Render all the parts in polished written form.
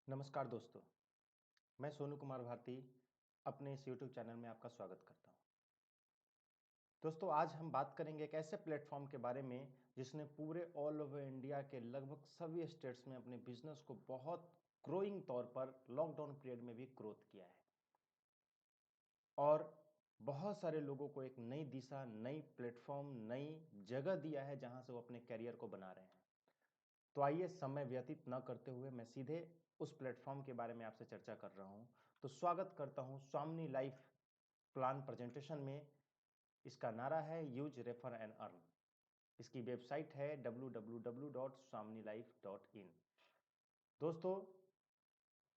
नमस्कार दोस्तों, मैं सोनू कुमार भारती अपने इस यूट्यूब चैनल में आपका स्वागत करता हूं। दोस्तों, आज हम बात करेंगे एक ऐसे प्लेटफॉर्म के बारे में जिसने पूरे ऑल ओवर इंडिया के लगभग सभी स्टेट्स में अपने बिजनेस को बहुत ग्रोइंग तौर पर लॉकडाउन पीरियड में भी ग्रोथ किया है और बहुत सारे लोगों को एक नई दिशा, नई प्लेटफॉर्म, नई जगह दिया है जहां से वो अपने करियर को बना रहे हैं। तो आइए समय व्यतीत न करते हुए मैं सीधे उस प्लेटफॉर्म के बारे में आपसे चर्चा कर रहा हूं। तो स्वागत करता हूं स्वामिनी लाइफ प्लान प्रेजेंटेशन में। इसका नारा है यूज रेफर एंड अर्न। इसकी वेबसाइट है www.swamnilife.in। दोस्तों,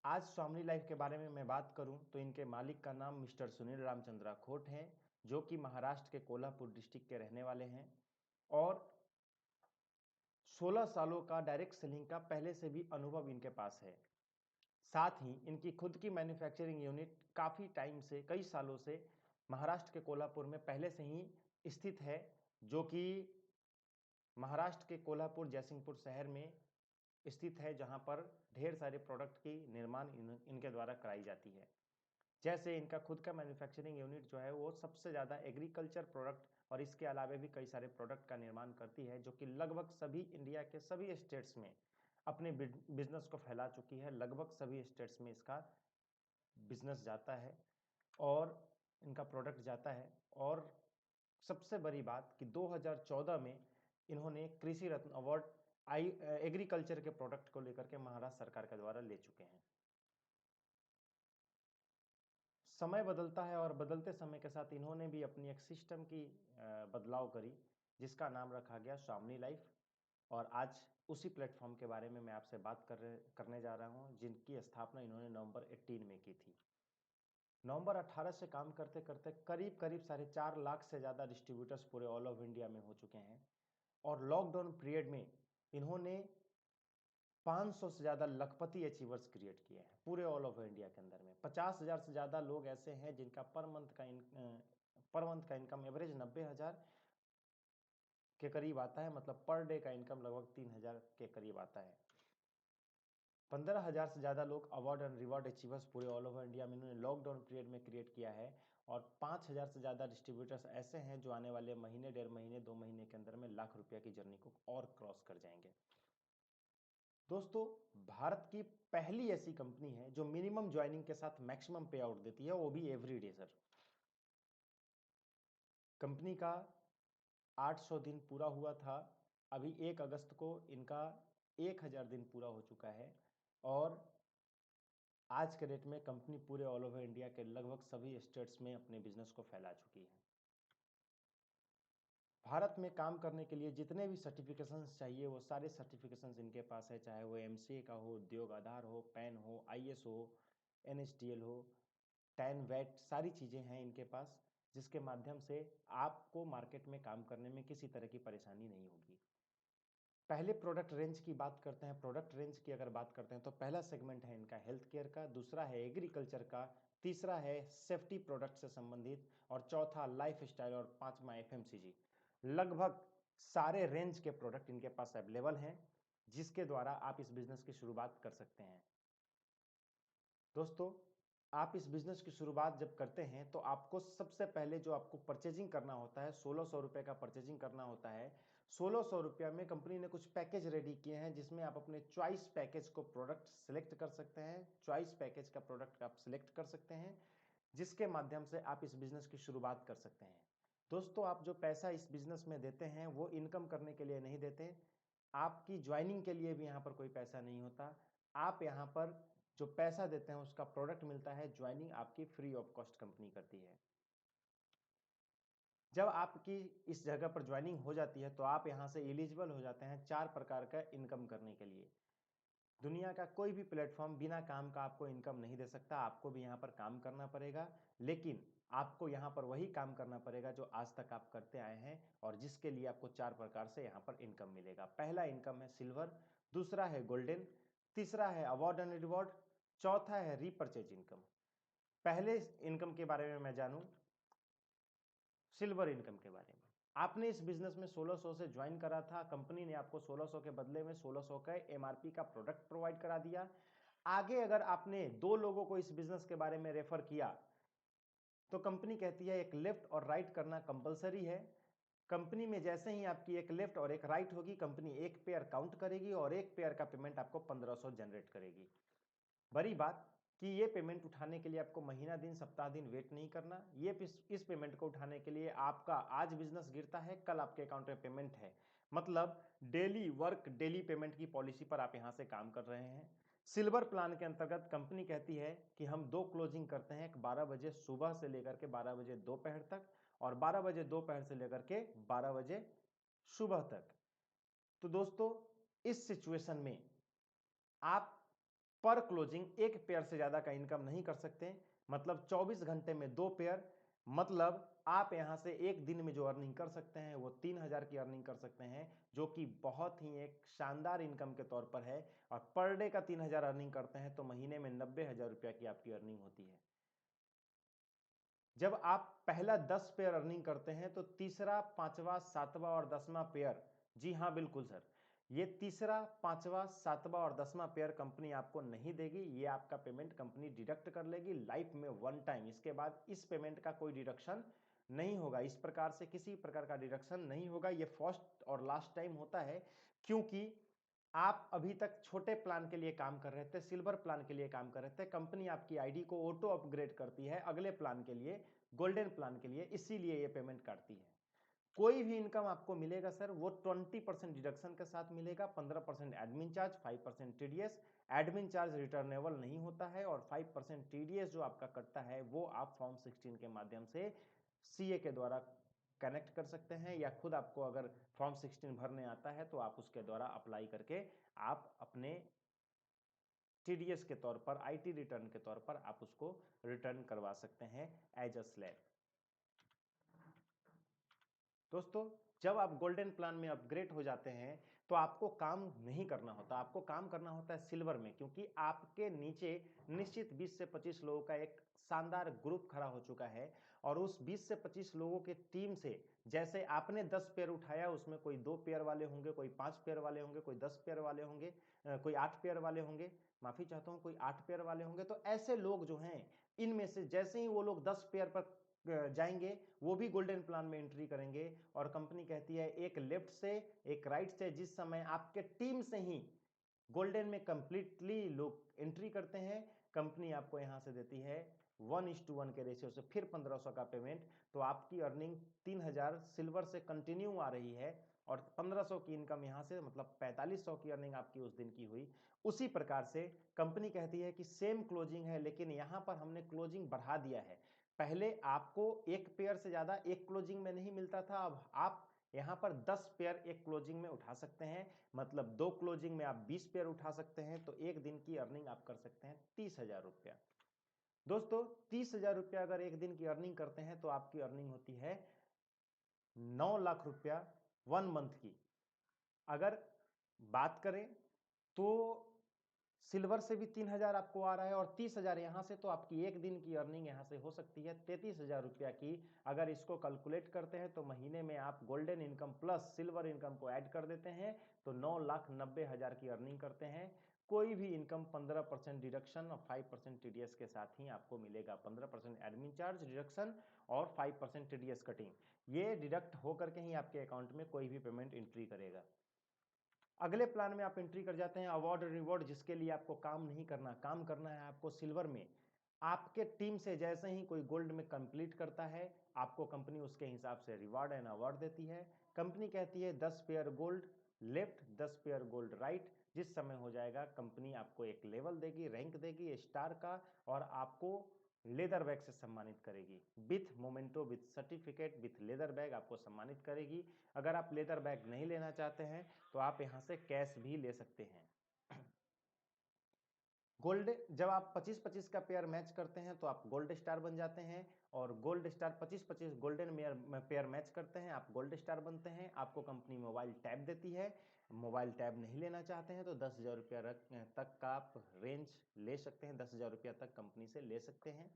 आज स्वामिनी लाइफ के बारे में मैं बात करूं तो इनके मालिक का नाम मिस्टर सुनील रामचंद्रा खोट है, जो कि महाराष्ट्र के कोल्हापुर डिस्ट्रिक्ट के रहने वाले हैं और 16 सालों का डायरेक्ट सेलिंग का पहले से भी अनुभव इनके पास है। साथ ही इनकी खुद की मैन्युफैक्चरिंग यूनिट काफी टाइम से, कई सालों से महाराष्ट्र के कोल्हापुर में पहले से ही स्थित है, जो कि महाराष्ट्र के कोल्हापुर जयसिंहपुर शहर में स्थित है, जहां पर ढेर सारे प्रोडक्ट की निर्माण इनके द्वारा कराई जाती है। जैसे इनका खुद का मैन्युफैक्चरिंग यूनिट जो है वो सबसे ज़्यादा एग्रीकल्चर प्रोडक्ट और इसके अलावा भी कई सारे प्रोडक्ट का निर्माण करती है, जो कि लगभग सभी इंडिया के सभी स्टेट्स में अपने बिजनेस को फैला चुकी है। लगभग सभी स्टेट्स में इसका बिजनेस जाता है और इनका प्रोडक्ट जाता है। और सबसे बड़ी बात कि 2014 में इन्होंने कृषि रत्न अवार्ड एग्रीकल्चर के प्रोडक्ट को लेकर के महाराष्ट्र सरकार के द्वारा ले चुके हैं। समय बदलता है और बदलते समय के साथ इन्होंने भी अपनी एक सिस्टम की बदलाव करी, जिसका नाम रखा गया स्वामिनी लाइफ। और आज उसी प्लेटफॉर्म के बारे में मैं आपसे बात करने जा रहा हूं, जिनकी स्थापना इन्होंने नवंबर 18 में की थी। नवंबर 18 से काम करते करते करीब करीब 4.5 लाख से ज़्यादा डिस्ट्रीब्यूटर्स पूरे ऑल ओवर इंडिया में हो चुके हैं और लॉकडाउन पीरियड में इन्होंने 500 से ज़्यादा लखपति अचीवर्स क्रिएट किए हैं पूरे ऑल ओवर इंडिया के अंदर में। 50,000 से ज़्यादा लोग ऐसे हैं जिनका पर मंथ का इनकम एवरेज 90,000 के करीब आता है, मतलब पर डे का इनकम लगभग 3,000 के करीब आता है। 15,000 से ज़्यादा लोग अवार्ड एंड रिवॉर्ड अचीवर्स पूरे ऑल ओवर इंडिया में इन्होंने लॉकडाउन पीरियड में क्रिएट किया है और 5,000 से ज़्यादा डिस्ट्रीब्यूटर्स ऐसे हैं जो आने वाले महीने, 1.5 महीने, 2 महीने के अंदर में लाख रुपया की जर्नी को और क्रॉस कर जाएंगे। दोस्तों, भारत की पहली ऐसी कंपनी है जो मिनिमम ज्वाइनिंग के साथ मैक्सिमम पे आउट देती है, वो भी एवरी डे सर। कंपनी का 800 दिन पूरा हुआ था। अभी 1 अगस्त को इनका 1,000 दिन पूरा हो चुका है और आज के डेट में कंपनी पूरे ऑल ओवर इंडिया के लगभग सभी स्टेट्स में अपने बिजनेस को फैला चुकी है। भारत में काम करने के लिए जितने भी सर्टिफिकेशंस चाहिए वो सारे सर्टिफिकेशंस इनके पास है, चाहे वो एमसीए का हो, उद्योग आधार हो, पैन हो, आईएएस हो, एनएसडीएल हो, टैन वेट, सारी चीज़ें हैं इनके पास, जिसके माध्यम से आपको मार्केट में काम करने में किसी तरह की परेशानी नहीं होगी। पहले प्रोडक्ट रेंज की बात करते हैं। प्रोडक्ट रेंज की अगर बात करते हैं तो पहला सेगमेंट है इनका हेल्थ केयर का, दूसरा है एग्रीकल्चर का, तीसरा है सेफ्टी प्रोडक्ट से संबंधित और चौथा लाइफ स्टाइल और पांचवा एफएमसीजी। लगभग सारे रेंज के प्रोडक्ट इनके पास अवेलेबल हैं, जिसके द्वारा आप इस बिजनेस की शुरुआत कर सकते हैं। दोस्तों, आप इस बिजनेस की शुरुआत जब करते हैं तो आपको सबसे पहले जो आपको परचेजिंग करना होता है, 1600 रुपए का परचेजिंग करना होता है। 1600 रुपया में कंपनी ने कुछ पैकेज रेडी किए हैं, जिसमें आप अपने चॉइस पैकेज को प्रोडक्ट सिलेक्ट कर सकते हैं। चॉइस पैकेज का प्रोडक्ट आप सिलेक्ट कर सकते हैं, जिसके माध्यम से आप इस बिजनेस की शुरुआत कर सकते हैं। दोस्तों, आप जो पैसा इस बिजनेस में देते हैं वो इनकम करने के लिए नहीं देते, आपकी ज्वाइनिंग के लिए भी यहाँ पर कोई पैसा नहीं होता। आप यहाँ पर जो पैसा देते हैं उसका प्रोडक्ट मिलता है, ज्वाइनिंग आपकी फ्री ऑफ कॉस्ट कंपनी करती है। जब आपकी इस जगह पर ज्वाइनिंग हो जाती है तो आप यहाँ से एलिजिबल हो जाते हैं 4 प्रकार का इनकम करने के लिए। दुनिया का कोई भी प्लेटफॉर्म बिना काम का आपको इनकम नहीं दे सकता, आपको भी यहाँ पर काम करना पड़ेगा, लेकिन आपको यहाँ पर वही काम करना पड़ेगा जो आज तक आप करते आए हैं और जिसके लिए आपको 4 प्रकार से यहाँ पर इनकम मिलेगा। पहला इनकम है सिल्वर, दूसरा है गोल्डन, तीसरा है अवार्ड एंड रिवॉर्ड, चौथा है रीपरचेज इनकम। पहले इनकम के बारे में मैं जानूं, सिल्वर इनकम के बारे में। आपने इस बिजनेस में 1600 से ज्वाइन करा था, कंपनी ने आपको 1600 के बदले में 1600 का एमआरपी का प्रोडक्ट प्रोवाइड करा दिया। आगे अगर आपने 2 लोगों को इस बिजनेस के बारे में रेफर किया तो कंपनी कहती है एक लेफ्ट और राइट करना कंपलसरी है। कंपनी में जैसे ही आपकी एक लेफ्ट और एक राइट होगी, कंपनी एक पेयर काउंट करेगी और एक पेयर का पेमेंट आपको 1500 जनरेट करेगी। बड़ी बात कि ये पेमेंट उठाने के लिए आपको महीना दिन सप्ताह दिन वेट नहीं करना। ये इस पेमेंट को उठाने के लिए आपका आज बिजनेस गिरता है, कल आपके अकाउंट में पेमेंट है, मतलब डेली वर्क डेली पेमेंट की पॉलिसी पर आप यहां से काम कर रहे हैं। सिल्वर प्लान के अंतर्गत कंपनी कहती है कि हम 2 क्लोजिंग करते हैं, 12 बजे सुबह से लेकर के 12 बजे दोपहर तक और 12 बजे दोपहर से लेकर के 12 बजे सुबह तक। तो दोस्तों इस सिचुएशन में आप पर क्लोजिंग एक पेयर से ज्यादा का इनकम नहीं कर सकते, मतलब 24 घंटे में 2 पेयर, मतलब आप यहां से एक दिन में जो अर्निंग कर सकते हैं वो 3000 की अर्निंग कर सकते हैं, जो कि बहुत ही एक शानदार इनकम के तौर पर है। और पर डे का 3000 अर्निंग करते हैं तो महीने में 90,000 रुपया की आपकी अर्निंग होती है। जब आप पहला 10 पेयर अर्निंग करते हैं तो तीसरा, पांचवा, सातवां और 10वां पेयर, जी हां बिल्कुल सर, ये तीसरा, पांचवा, सातवां और 10वां पेयर कंपनी आपको नहीं देगी। ये आपका पेमेंट कंपनी डिडक्ट कर लेगी लाइफ में वन टाइम। इसके बाद इस पेमेंट का कोई डिडक्शन नहीं होगा। इस प्रकार से किसी प्रकार का डिडक्शन नहीं होगा। ये फर्स्ट और लास्ट टाइम होता है, क्योंकि आप अभी तक छोटे प्लान के लिए काम कर रहे थे, सिल्वर प्लान के लिए काम कर रहे थे। कंपनी आपकी आईडी को ऑटो अपग्रेड करती है अगले प्लान के लिए, गोल्डन प्लान के लिए, इसीलिए ये पेमेंट काटती है। कोई भी इनकम आपको मिलेगा सर वो 20% डिडक्शन के साथ मिलेगा। 15% admin charge, 5% TDS. Admin charge returnable नहीं होता है और 5% टीडीएस जो आपका कटता है वो आप फॉर्म 16 के माध्यम से सीए के द्वारा कनेक्ट कर सकते हैं, या खुद आपको अगर फॉर्म 16 भरने आता है तो आप उसके द्वारा अप्लाई करके आप अपने टीडीएस के तौर पर, आईटी रिटर्न के तौर पर आप उसको रिटर्न करवा सकते हैं एज अ स्लैब। दोस्तों जब आप गोल्डन प्लान में अपग्रेड हो जाते हैं तो आपको काम नहीं करना होता, आपको काम करना होता है सिल्वर में, क्योंकि आपके नीचे निश्चित 20 से 25 लोगों का एक शानदार ग्रुप खड़ा हो चुका है। और उस 20 से 25 लोगों के टीम से जैसे आपने 10 पेयर उठाया, उसमें कोई 2 पेयर वाले होंगे, कोई 5 पेयर वाले होंगे, कोई 10 पेयर वाले होंगे, कोई 8 पेयर वाले होंगे, माफी चाहता हूं, कोई 8 पेयर वाले होंगे। तो ऐसे लोग जो हैं, इनमें से जैसे ही वो लोग 10 पेयर पर जाएंगे वो भी गोल्डन प्लान में एंट्री करेंगे। और कंपनी कहती है एक लेफ्ट से एक राइट से, जिस समय आपके टीम से ही गोल्डन में कंप्लीटली लोग एंट्री करते हैं, कंपनी आपको यहां से देती है 1:1 के रेशियो से फिर 1500 का पेमेंट। तो आपकी अर्निंग 3000 सिल्वर से कंटिन्यू आ रही है और 1500 की इनकम यहां से, मतलब 4500 की अर्निंग आपकी उस दिन की हुई। उसी प्रकार से कंपनी कहती है कि सेम क्लोजिंग है, लेकिन यहां पर हमने क्लोजिंग बढ़ा दिया है। पहले आपको एक पेयर से ज्यादा एक क्लोजिंग में नहीं मिलता था, अब आप यहां पर 10 पेयर एक क्लोजिंग में उठा सकते हैं, मतलब 2 क्लोजिंग में आप 20 पेयर उठा सकते हैं। तो एक दिन की अर्निंग आप कर सकते हैं 30,000 रुपया। दोस्तों 30,000 रुपया अगर एक दिन की अर्निंग करते हैं तो आपकी अर्निंग होती है 9 लाख रुपया 1 मंथ की। अगर बात करें तो सिल्वर से भी 3000 आपको आ रहा है और 30,000 यहां से, तो आपकी एक दिन की अर्निंग यहां से हो सकती है 33,000 रुपया की। अगर इसको कैलकुलेट करते हैं तो महीने में आप golden income plus silver income को ऐड कर देते हैं तो 9,90,000 की अर्निंग करते हैं। कोई भी इनकम 15% डिडक्शन और 5% टीडीएस के साथ ही आपको मिलेगा। 15% एडमिन चार्ज डिडक्शन और 5% टीडीएस कटिंग, ये डिडक्ट होकर के ही आपके अकाउंट में कोई भी पेमेंट एंट्री करेगा। अगले प्लान में आप एंट्री कर जाते हैं अवार्ड रिवॉर्ड, जिसके लिए आपको काम नहीं करना, काम करना है आपको सिल्वर में। आपके टीम से जैसे ही कोई गोल्ड में कंप्लीट करता है, आपको कंपनी उसके हिसाब से रिवार्ड एंड अवार्ड देती है। कंपनी कहती है 10 pair gold left, 10 pair gold right. जिस समय हो जाएगा कंपनी आपको एक लेवल देगी, रैंक देगी स्टार का, और आपको लेदर बैग से सम्मानित करेगी, with memento, with certificate, with leather bag आपको सम्मानित करेगी। अगर आप लेदर बैग नहीं लेना चाहते हैं तो आप यहां से कैश भी ले सकते हैं। गोल्ड, जब आप 25-25 का पेयर मैच करते हैं तो आप गोल्ड स्टार बन जाते हैं, और gold star 25-25 golden pair match करते हैं, आप गोल्ड स्टार बनते हैं। आपको कंपनी मोबाइल टैब देती है। मोबाइल टैब नहीं लेना चाहते हैं तो 10,000 रुपया तक का आप रेंज ले सकते हैं, 10,000 रुपया तक कंपनी से ले सकते हैं।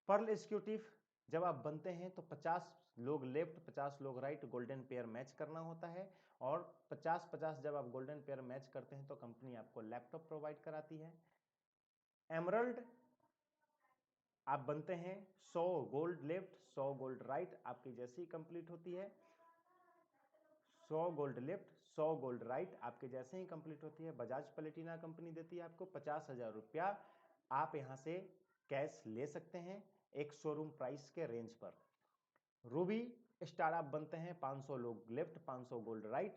पर्ल एग्जीक्यूटिव जब आप बनते हैं तो 50 लोग लेफ्ट 50 लोग राइट गोल्डन पेयर मैच करना होता है, और 50-50 जब आप गोल्डन पेयर मैच करते हैं तो कंपनी आपको लैपटॉप प्रोवाइड कराती है। एमरल्ड आप बनते हैं 100 गोल्ड लेफ्ट 100 गोल्ड राइट, आपकी जैसे ही कंप्लीट होती है 100 गोल्ड लेफ्ट 100 गोल्ड राइट आपके जैसे ही कंप्लीट होती है, बजाज प्लेटिना कंपनी देती है आपको 50,000 रुपया। आप यहां से कैश ले सकते हैं एक शोरूम प्राइस के रेंज पर। रूबी स्टार आप बनते हैं 500 लोग लेफ्ट 500 गोल्ड राइट,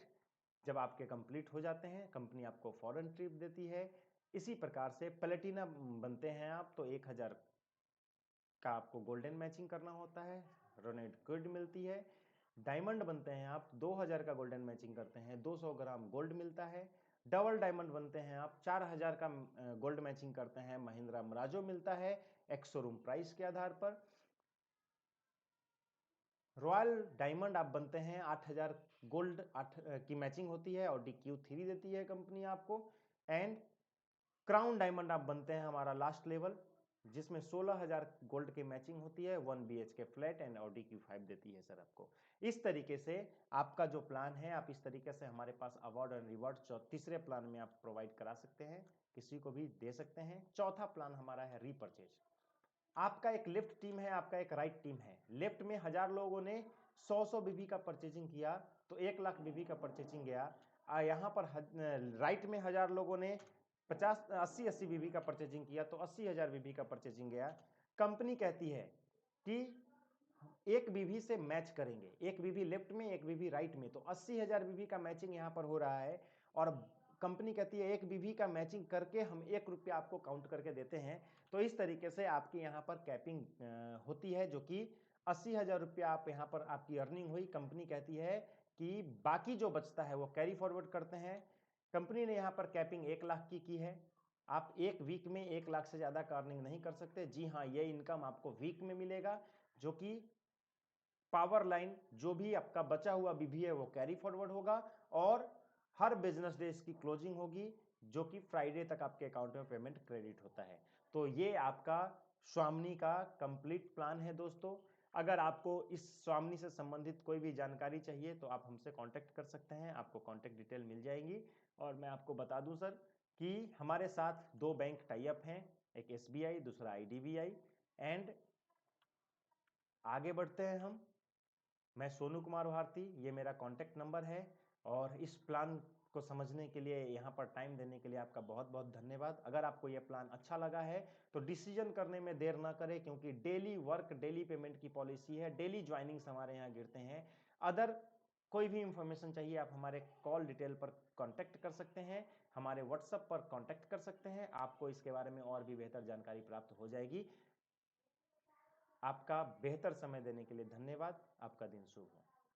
जब आपके कंप्लीट हो जाते हैं कंपनी आपको फॉरेन ट्रिप देती है। इसी प्रकार से प्लेटिना बनते हैं आप तो 1000 का आपको गोल्डन मैचिंग करना होता है, रोनेट गुड मिलती है। डायमंड बनते हैं आप 2000 का गोल्डन मैचिंग करते हैं 200 ग्राम गोल्ड मिलता है। डबल डायमंड बनते हैं आप 4000 का गोल्ड मैचिंग करते हैं, महिंद्रा मराजो मिलता है एक शोरूम प्राइस के आधार पर। रॉयल डायमंड आप बनते हैं 8000 गोल्ड 8 की मैचिंग होती है और DQ3 देती है कंपनी आपको। एंड क्राउन डायमंड आप बनते हैं हमारा लास्ट लेवल, जिसमें 16000 गोल्ड की मैचिंग होती है, 1 BHK फ्लैट एंड और DQ5 देती है सर आपको। इस तरीके से आपका जो प्लान है आप इस तरीके से हमारे पास अवार्ड एंड रिवॉर्ड तीसरे प्लान में आप प्रोवाइड करा सकते हैं, किसी को भी दे सकते हैं। चौथा प्लान हमारा है रीपरचेज। आपका एक लेफ्ट टीम है, आपका एक राइट टीम है। लेफ्ट में 1000 लोगों ने 100 बीबी का परचेजिंग किया तो 1 लाख बीबी का परचेजिंग गया। यहाँ पर राइट में 1000 लोगों ने 80 बीबी का परचेजिंग किया तो 80,000 बीबी का परचेजिंग गया। कंपनी कहती है कि एक बीबी से मैच करेंगे, एक बीबी लेफ्ट में एक बीबी राइट में, तो 80,000 बीबी का मैचिंग यहाँ पर हो रहा है। और कंपनी कहती है एक बीबी का मैचिंग करके हम 1 रुपया आपको काउंट करके देते हैं। तो इस तरीके से आपकी यहाँ पर कैपिंग होती है, जो कि 80,000 रुपया आप यहाँ पर आपकी अर्निंग हुई। कंपनी कहती है कि बाकी जो बचता है वो कैरी फॉरवर्ड करते हैं। कंपनी ने यहाँ पर कैपिंग 1 लाख की है। आप एक वीक में 1 लाख से ज्यादा का अर्निंग नहीं कर सकते। जी हाँ, ये इनकम आपको वीक में मिलेगा, जो कि पावर लाइन जो भी आपका बचा हुआ बीबी है वो कैरी फॉरवर्ड होगा और हर बिजनेस डे इसकी क्लोजिंग होगी, जो कि फ्राइडे तक आपके अकाउंट में पेमेंट क्रेडिट होता है। तो ये आपका स्वामनी का कंप्लीट प्लान है दोस्तों। अगर आपको इस स्वामनी से संबंधित कोई भी जानकारी चाहिए तो आप हमसे कांटेक्ट कर सकते हैं, आपको कांटेक्ट डिटेल मिल जाएगी। और मैं आपको बता दूं सर कि हमारे साथ 2 बैंक टाई अप हैं, एक SBI दूसरा IDBI। एंड आगे बढ़ते हैं हम। मैं सोनू कुमार भारती, ये मेरा कॉन्टैक्ट नंबर है। और इस प्लान को समझने के लिए, यहाँ पर टाइम देने के लिए आपका बहुत बहुत धन्यवाद। अगर आपको ये प्लान अच्छा लगा है तो डिसीजन करने में देर ना करें, क्योंकि डेली वर्क डेली पेमेंट की पॉलिसी है, डेली ज्वाइनिंग्स हमारे यहाँ गिरते हैं। अदर कोई भी इंफॉर्मेशन चाहिए आप हमारे कॉल डिटेल पर कांटेक्ट कर सकते हैं, हमारे व्हाट्सएप पर कांटेक्ट कर सकते हैं, आपको इसके बारे में और भी बेहतर जानकारी प्राप्त हो जाएगी। आपका बेहतर समय देने के लिए धन्यवाद। आपका दिन शुभ हो।